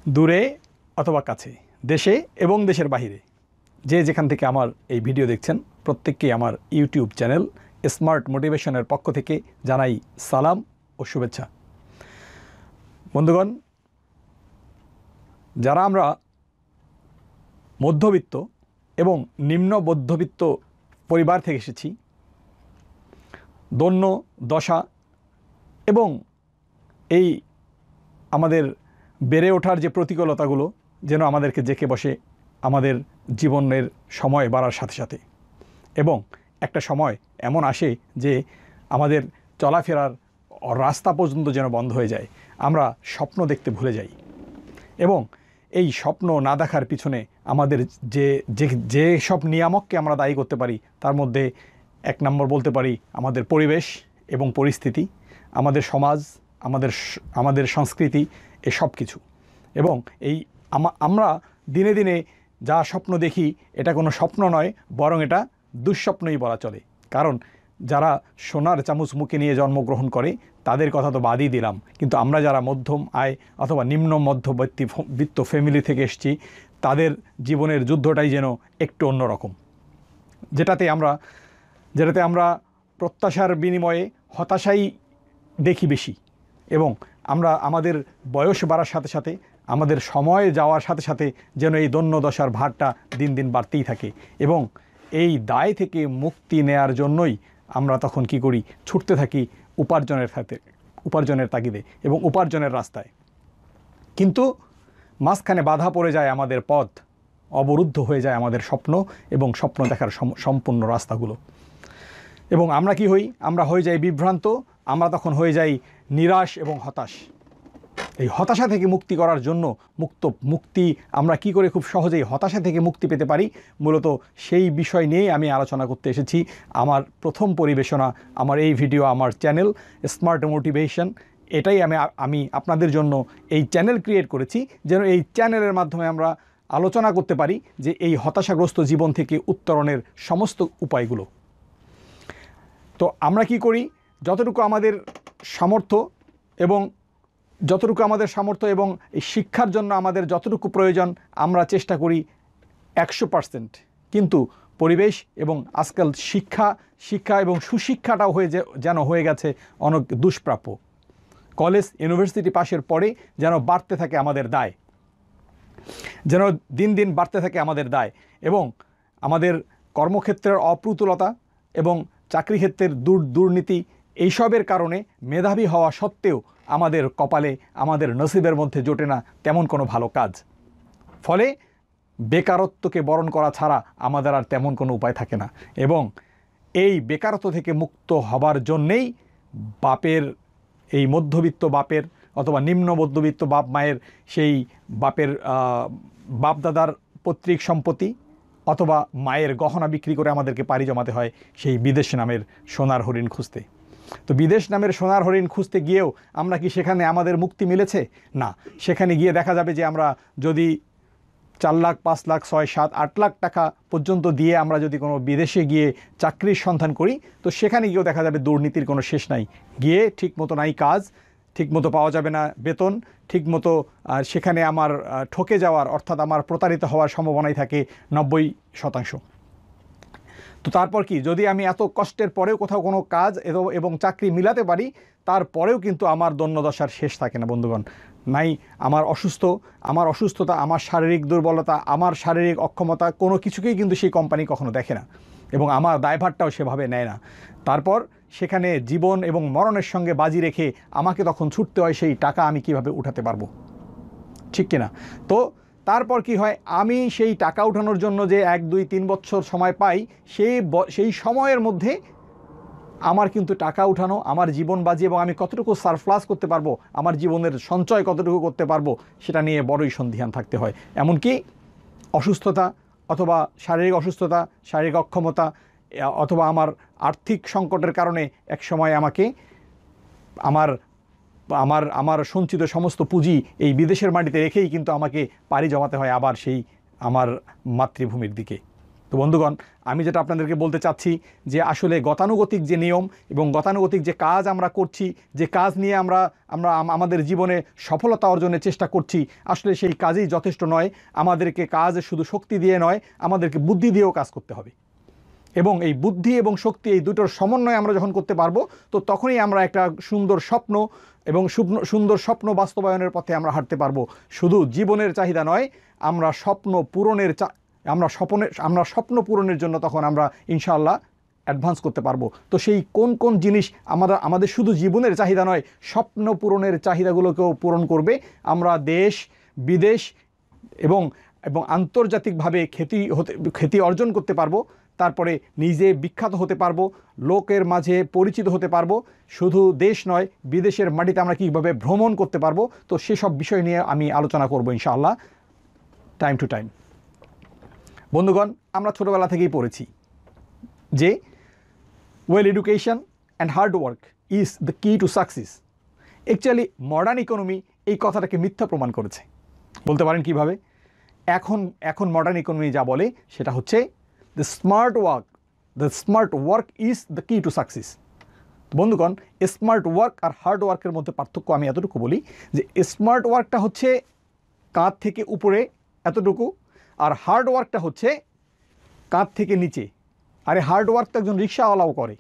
দূরে অথবা কাছে, দেশে এবং দেশের বাহিরে যে যেখান থেকে আমার এই ভিডিও দেখছেন প্রত্যেককেই আমার ইউটিউব চ্যানেল স্মার্ট মোটিভেশনের পক্ষ থেকে জানাই সালাম ও শুভেচ্ছা। বন্ধুগণ, যারা আমরা মধ্যবিত্ত এবং নিম্ন মধ্যবিত্ত পরিবার থেকে এসেছি, দৈন্য দশা এবং এই আমাদের বেড়ে ওঠার যে প্রতিকূলতাগুলো যেন আমাদেরকে জেঁকে বসে আমাদের জীবনের সময় বাড়ার সাথে সাথে, এবং একটা সময় এমন আসে যে আমাদের চলাফেরার রাস্তা পর্যন্ত যেন বন্ধ হয়ে যায়, আমরা স্বপ্ন দেখতে ভুলে যাই। এবং এই স্বপ্ন না দেখার পিছনে আমাদের যে সব নিয়ামককে আমরা দায়ী করতে পারি তার মধ্যে এক নম্বর বলতে পারি আমাদের পরিবেশ এবং পরিস্থিতি, আমাদের সমাজ, আমাদের সংস্কৃতি, এসব কিছু। এবং এই আমরা দিনে দিনে যা স্বপ্ন দেখি এটা কোনো স্বপ্ন নয়, বরং এটা দুঃস্বপ্নই বলা চলে। কারণ যারা সোনার চামচ মুখে নিয়ে জন্মগ্রহণ করে তাদের কথা তো বাদই দিলাম, কিন্তু আমরা যারা মধ্যম আয় অথবা নিম্ন মধ্যবিত্ত ফ্যামিলি থেকে এসেছি তাদের জীবনের যুদ্ধটাই যেন একটু অন্যরকম, যেটাতে আমরা প্রত্যাশার বিনিময়ে হতাশাই দেখি বেশি। এবং আমরা আমাদের বয়স বাড়ার সাথে সাথে, আমাদের সময় যাওয়ার সাথে সাথে যেন এই দৈন্য দশার ভারটা দিন দিন বাড়তেই থাকে। এবং এই দায় থেকে মুক্তি নেয়ার জন্যই আমরা তখন কি করি, ছুটতে থাকি উপার্জনের তাগিদে এবং উপার্জনের রাস্তায়। কিন্তু মাঝখানে বাধা পড়ে যায় আমাদের পথ, অবরুদ্ধ হয়ে যায় আমাদের স্বপ্ন এবং স্বপ্ন দেখার সম্পূর্ণ রাস্তাগুলো। এবং আমরা কি হই, আমরা হয়ে যাই বিভ্রান্ত, আমরা তখন হয়ে যাই নিরাশ এবং হতাশ। এই হতাশা থেকে মুক্তি করার জন্য মুক্তি আমরা কি করে খুব সহজেই হতাশা থেকে মুক্তি পেতে পারি, মূলত সেই বিষয় নিয়েই আমি আলোচনা করতে এসেছি। আমার প্রথম পরিবেশনা, আমার এই ভিডিও, আমার চ্যানেল স্মার্ট মোটিভেশন, এটাই আমি আপনাদের জন্য এই চ্যানেল ক্রিয়েট করেছি যেন এই চ্যানেলের মাধ্যমে আমরা আলোচনা করতে পারি যে এই হতাশাগ্রস্ত জীবন থেকে উত্তরণের সমস্ত উপায়গুলো। তো আমরা কি করি, যতটুকু আমাদের সামর্থ্য এবং এই শিক্ষার জন্য আমাদের যতটুকু প্রয়োজন আমরা চেষ্টা করি 100%, কিন্তু পরিবেশ এবং আজকাল শিক্ষা এবং সুশিক্ষাটাও যেন হয়ে গেছে অনেক দুষ্প্রাপ্য। কলেজ ইউনিভার্সিটি পাশের পরে যেন বাড়তে থাকে আমাদের দায়, যেন দিন দিন বাড়তে থাকে আমাদের দায়। এবং আমাদের কর্মক্ষেত্রের অপ্রতুলতা এবং চাকরি ক্ষেত্রের দুর্নীতি, এইসবের কারণে মেধাবী হওয়া সত্ত্বেও আমাদের কপালে, আমাদের নসিবের মধ্যে জোটে না তেমন কোনো ভালো কাজ। ফলে বেকারত্বকে বরণ করা ছাড়া আমাদের আর তেমন কোনো উপায় থাকে না। এবং এই বেকারত্ব থেকে মুক্ত হবার জন্যেই এই মধ্যবিত্ত বাপের অথবা নিম্ন মধ্যবিত্ত বাপ মায়ের সেই বাপদাদার পৈতৃক সম্পত্তি অথবা মায়ের গহনা বিক্রি করে আমাদেরকে পাড়ি জমাতে হয় সেই বিদেশ নামের সোনার হরিণ খুঁজতে। তো বিদেশ নামের সোনার হরিণ খুঁজতে গিয়েও আমরা কি সেখানে আমাদের মুক্তি মিলেছে? না। সেখানে গিয়ে দেখা যাবে যে আমরা যদি 4 লাখ, 5 লাখ, 6, 7, 8 লাখ টাকা পর্যন্ত দিয়ে আমরা যদি কোনো বিদেশে গিয়ে চাকরির সন্ধান করি, তো সেখানে গিয়েও দেখা যাবে দুর্নীতির কোনো শেষ নাই। গিয়ে ঠিকমতো নাই কাজ, ঠিকমতো পাওয়া যাবে না বেতন, ঠিকমতো সেখানে আমার ঠকে যাওয়ার অর্থাৎ আমার প্রতারিত হওয়ার সম্ভাবনাই থাকে 90%। তো তারপর কি, যদি আমি এত কষ্টের পরেও কোথাও কোনো কাজ এবং চাকরি মিলাতে পারি, তারপরেও কিন্তু আমার দৈন্যদশার শেষ থাকে না বন্ধুগণ। নাই আমার অসুস্থতা, আমার শারীরিক দুর্বলতা, আমার শারীরিক অক্ষমতা, কোনো কিছুকেই কিন্তু সেই কোম্পানি কখনো দেখে না এবং আমার দায়ভারটাও সেভাবে নেয় না। তারপর সেখানে জীবন এবং মরণের সঙ্গে বাজি রেখে আমাকে তখন ছুটতে হয় সেই টাকা আমি কিভাবে উঠাতে পারবো, ঠিক কিনা? তো তারপর কি হয়, আমি সেই টাকা উঠানোর জন্য যে 1, 2, 3 বছর সময় পাই, সেই সময়ের মধ্যে আমার কিন্তু টাকা উঠানো, আমার জীবন বাজি এবং আমি কতটুকু সারপ্লাস করতে পারবো, আমার জীবনের সঞ্চয় কতটুকু করতে পারবো, সেটা নিয়ে বড়ই সন্দিহান থাকতে হয়। এমনকি অসুস্থতা অথবা শারীরিক অসুস্থতা, শারীরিক অক্ষমতা অথবা আমার আর্থিক সংকটের কারণে এক সময় আমাকে আমার সঞ্চিত সমস্ত পুঁজি এই বিদেশের মাটিতে রেখেই কিন্তু আমাকে পাড়ি জমাতে হয় আবার সেই আমার মাতৃভূমির দিকে। তো বন্ধুগণ, আমি যেটা আপনাদেরকে বলতে চাচ্ছি যে আসলে গতানুগতিক যে নিয়ম এবং গতানুগতিক যে কাজ আমরা করছি, যে কাজ নিয়ে আমরা আমাদের জীবনে সফলতা অর্জনের চেষ্টা করছি, আসলে সেই কাজই যথেষ্ট নয়। আমাদেরকে কাজ শুধু শক্তি দিয়ে নয়, আমাদেরকে বুদ্ধি দিয়েও কাজ করতে হবে। এবং এই বুদ্ধি এবং শক্তি, এই দুটোর সমন্বয় আমরা যখন করতে পারবো, তো তখনই আমরা একটা সুন্দর স্বপ্ন এবং সুন্দর স্বপ্ন বাস্তবায়নের পথে আমরা হাঁটতে পারবো। শুধু জীবনের চাহিদা নয়, আমরা স্বপ্ন পূরণের জন্য তখন আমরা ইনশাআল্লাহ অ্যাডভান্স করতে পারবো। তো সেই কোন কোন জিনিস আমাদের শুধু জীবনের চাহিদা নয়, স্বপ্ন পূরণের চাহিদাগুলোকেও পূরণ করবে। আমরা দেশ বিদেশ এবং আন্তর্জাতিকভাবে খ্যাতি অর্জন করতে পারবো। তারপরে নিজে বিখ্যাত হতে পারবো, লোকের মাঝে পরিচিত হতে পারবো। শুধু দেশ নয়, বিদেশের মাটিতে আমরা কীভাবে ভ্রমণ করতে পারবো, তো সেসব বিষয় নিয়ে আমি আলোচনা করবো ইনশাআল্লাহ টাইম টু টাইম। বন্ধুগণ, আমরা ছোটোবেলা থেকেই পড়েছি যে well education and hard work is the key to success. Actually modern economy এই কথাটাকে মিথ্যা প্রমাণ করেছে। বলতে পারেন কিভাবে? এখন মডার্ন ইকোনমি যা বলে সেটা হচ্ছে the smart work is the key to success. বন্ধুগণ, স্মার্ট ওয়ার্ক আর হার্ড ওয়ার্কের মধ্যে পার্থক্য আমি এতটুকু বলি যে স্মার্ট ওয়ার্কটা হচ্ছে কাঁধ থেকে উপরে এতটুকু, আর হার্ড ওয়ার্কটা হচ্ছে কাঁধ থেকে নিচে। আরে হার্ড ওয়ার্ক তো একজন রিক্সাওয়ালাও করে,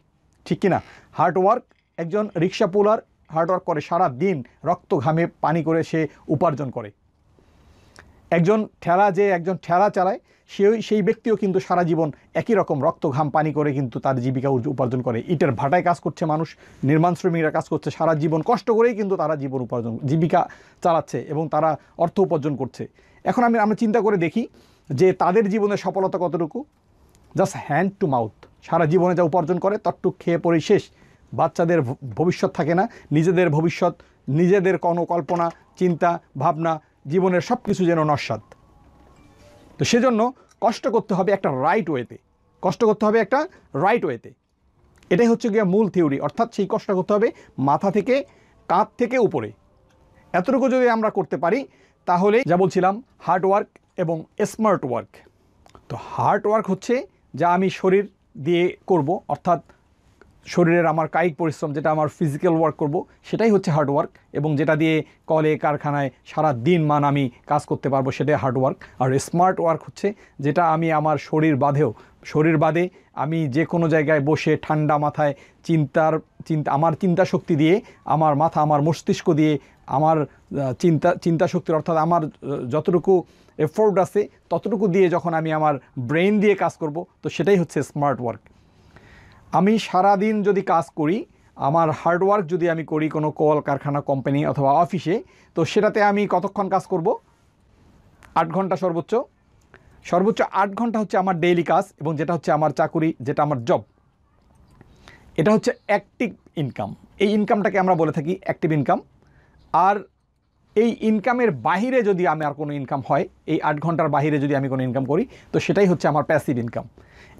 ঠিক কিনা? হার্ড ওয়ার্ক একজন রিক্সা পুলার হার্ড ওয়ার্ক করে, সারা দিন রক্ত ঘামে পানি করে সে উপার্জন করে। একজন ঠেলা চালায় সেই ব্যক্তিও কিন্তু সারা জীবন একই রকম রক্ত ঘাম পানি করে কিন্তু তার জীবিকা উপার্জন করে। ইটের ভাটায় কাজ করছে মানুষ, নির্মাণ শ্রমিকরা কাজ করছে, সারা জীবন কষ্ট করেই কিন্তু তারা জীবিকা চালাচ্ছে এবং তারা অর্থ উপার্জন করছে। এখন আমরা চিন্তা করে দেখি যে তাদের জীবনের সফলতা কতটুকু। জাস্ট হ্যান্ড টু মাউথ, সারা জীবনে যা উপার্জন করে ততটুক খেয়ে পড়ে শেষ। বাচ্চাদের ভবিষ্যৎ থাকে না, নিজেদের ভবিষ্যৎ, নিজেদের কোনো কল্পনা চিন্তা ভাবনা, জীবনের সব কিছু যেন নস্বাত। তো সেজন্য কষ্ট করতে হবে একটা রাইট ওয়েতে। এটাই হচ্ছে গিয়ে মূল থিওরি। অর্থাৎ সেই কষ্ট করতে হবে মাথা থেকে, কাঁধ থেকে উপরে। এতটুকু যদি আমরা করতে পারি তাহলে, যা বলছিলাম, হার্ড ওয়ার্ক এবং স্মার্ট ওয়ার্ক। তো হার্ড ওয়ার্ক হচ্ছে যা আমি শরীর দিয়ে করব, অর্থাৎ শরীরের আমার কায়িক পরিশ্রম, যেটা আমার ফিজিক্যাল ওয়ার্ক করব, সেটাই হচ্ছে হার্ড ওয়ার্ক। এবং যেটা দিয়ে কলে কারখানায় সারা দিন আমি কাজ করতে পারবো, সেটাই হার্ড ওয়ার্ক। আর স্মার্ট ওয়ার্ক হচ্ছে যেটা আমি আমার শরীর বাদে আমি যে কোনো জায়গায় বসে ঠান্ডা মাথায় আমার চিন্তা শক্তি দিয়ে, আমার মাথা, আমার মস্তিষ্ক দিয়ে, আমার চিন্তা শক্তির, অর্থাৎ আমার যতটুকু এফোর্ট আছে ততটুকু দিয়ে যখন আমি আমার ব্রেন দিয়ে কাজ করব, তো সেটাই হচ্ছে স্মার্ট ওয়ার্ক। আমি সারাদিন যদি কাজ করি, আমার হার্ড ওয়ার্ক যদি আমি করি কোনো কল কারখানা, কোম্পানি অথবা অফিসে, তো সেটাতে আমি কতক্ষণ কাজ করব? 8 ঘন্টা সর্বোচ্চ 8 ঘন্টা হচ্ছে আমার ডেইলি কাজ, এবং যেটা হচ্ছে আমার চাকুরি, যেটা আমার জব। এটা হচ্ছে অ্যাক্টিভ ইনকাম। এই ইনকামটাকে আমরা বলে থাকি অ্যাক্টিভ ইনকাম। আর এই ইনকামের বাহিরে যদি আমার কোনো ইনকাম হয়, এই 8 ঘন্টার বাহিরে যদি আমি কোনো ইনকাম করি, তো সেটাই হচ্ছে আমার প্যাসিভ ইনকাম।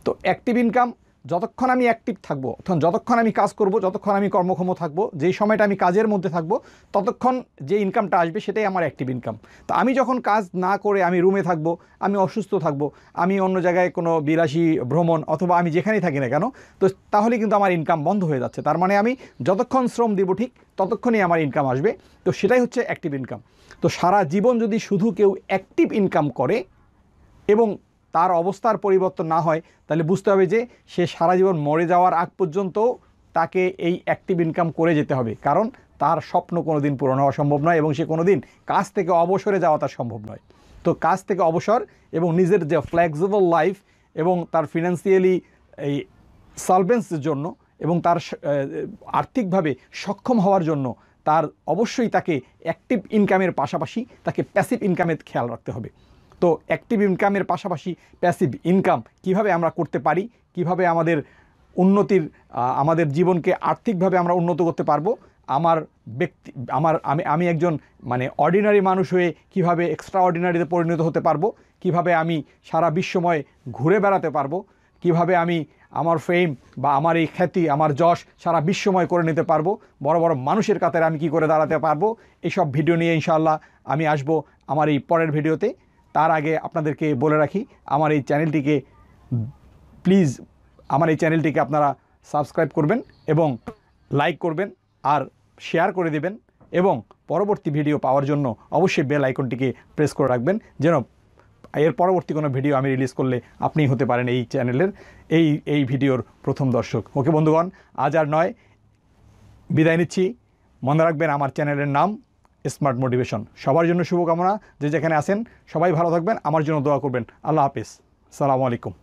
তো অ্যাক্টিভ ইনকাম, যতক্ষণ আমি অ্যাক্টিভ থাকবো, যতক্ষণ আমি কাজ করব, যতক্ষণ আমি কর্মক্ষম থাকবো, যেই সময়টা আমি কাজের মধ্যে থাকবো, ততক্ষণ যে ইনকামটা আসবে সেটাই আমার অ্যাক্টিভ ইনকাম। তো আমি যখন কাজ না করে আমি রুমে থাকবো, আমি অসুস্থ থাকবো, আমি অন্য জায়গায় কোনো বিলাসী ভ্রমণ, অথবা আমি যেখানেই থাকি না কেন, তো তাহলে কিন্তু আমার ইনকাম বন্ধ হয়ে যাচ্ছে। তার মানে আমি যতক্ষণ শ্রম দিব ঠিক ততক্ষণই আমার ইনকাম আসবে। তো সেটাই হচ্ছে অ্যাক্টিভ ইনকাম। তো সারা জীবন যদি শুধু কেউ অ্যাক্টিভ ইনকাম করে এবং তার অবস্থার পরিবর্তন না হয়, তাহলে বুঝতে হবে যে সে সারা জীবন মরে যাওয়ার আগ পর্যন্ত তাকে এই অ্যাক্টিভ ইনকাম করে যেতে হবে। কারণ তার স্বপ্ন কোনো দিন পূরণ হওয়া সম্ভব নয়, এবং সে কোনো দিন কাজ থেকে অবসরে যাওয়া তার সম্ভব নয়। তো কাজ থেকে অবসর এবং নিজের যে ফ্লেক্সিবল লাইফ এবং তার ফিনান্সিয়ালি এই সলভেন্সের জন্য এবং তার আর্থিকভাবে সক্ষম হওয়ার জন্য তার অবশ্যই তাকে অ্যাক্টিভ ইনকামের পাশাপাশি তাকে প্যাসিভ ইনকামের খেয়াল রাখতে হবে। তো অ্যাক্টিভ ইনকামের পাশাপাশি প্যাসিভ ইনকাম কিভাবে আমরা করতে পারি, কিভাবে আমাদের জীবনকে আর্থিকভাবে আমরা উন্নত করতে পারবো, আমি একজন অর্ডিনারি মানুষ হয়ে কিভাবে এক্সট্রা অর্ডিনারিতে পরিণত হতে পারবো, কিভাবে আমি সারা বিশ্বময় ঘুরে বেড়াতে পারবো, কিভাবে আমি আমার ফেম বা আমার এই খ্যাতি, আমার যশ সারা বিশ্বময় করে নিতে পারবো, বড় বড় মানুষের কাতারে আমি কি করে দাঁড়াতে পারবো, এইসব ভিডিও নিয়ে ইনশাআল্লাহ আমি আসবো আমার এই পরের ভিডিওতে। তার আগে আপনাদেরকে বলে রাখি, আমার এই চ্যানেলটিকে প্লিজ আমার এই চ্যানেলটিকে আপনারা সাবস্ক্রাইব করবেন এবং লাইক করবেন আর শেয়ার করে দেবেন এবং পরবর্তী ভিডিও পাওয়ার জন্য অবশ্যই বেল আইকনটিকে প্রেস করে রাখবেন, যেন এর পরবর্তী কোনো ভিডিও আমি রিলিজ করলে আপনিই হতে পারেন এই চ্যানেলের এই ভিডিওর প্রথম দর্শক। ওকে বন্ধুগণ, আজ আর নয়, বিদায় নিচ্ছি। মনে রাখবেন আমার চ্যানেলের নাম স্মার্ট মোটিভেশন। সবার জন্য শুভকামনা, যে যেখানে আছেন সবাই ভালো থাকবেন, আমার জন্য দোয়া করবেন। আল্লাহ হাফিজ, সালামু আলাইকুম।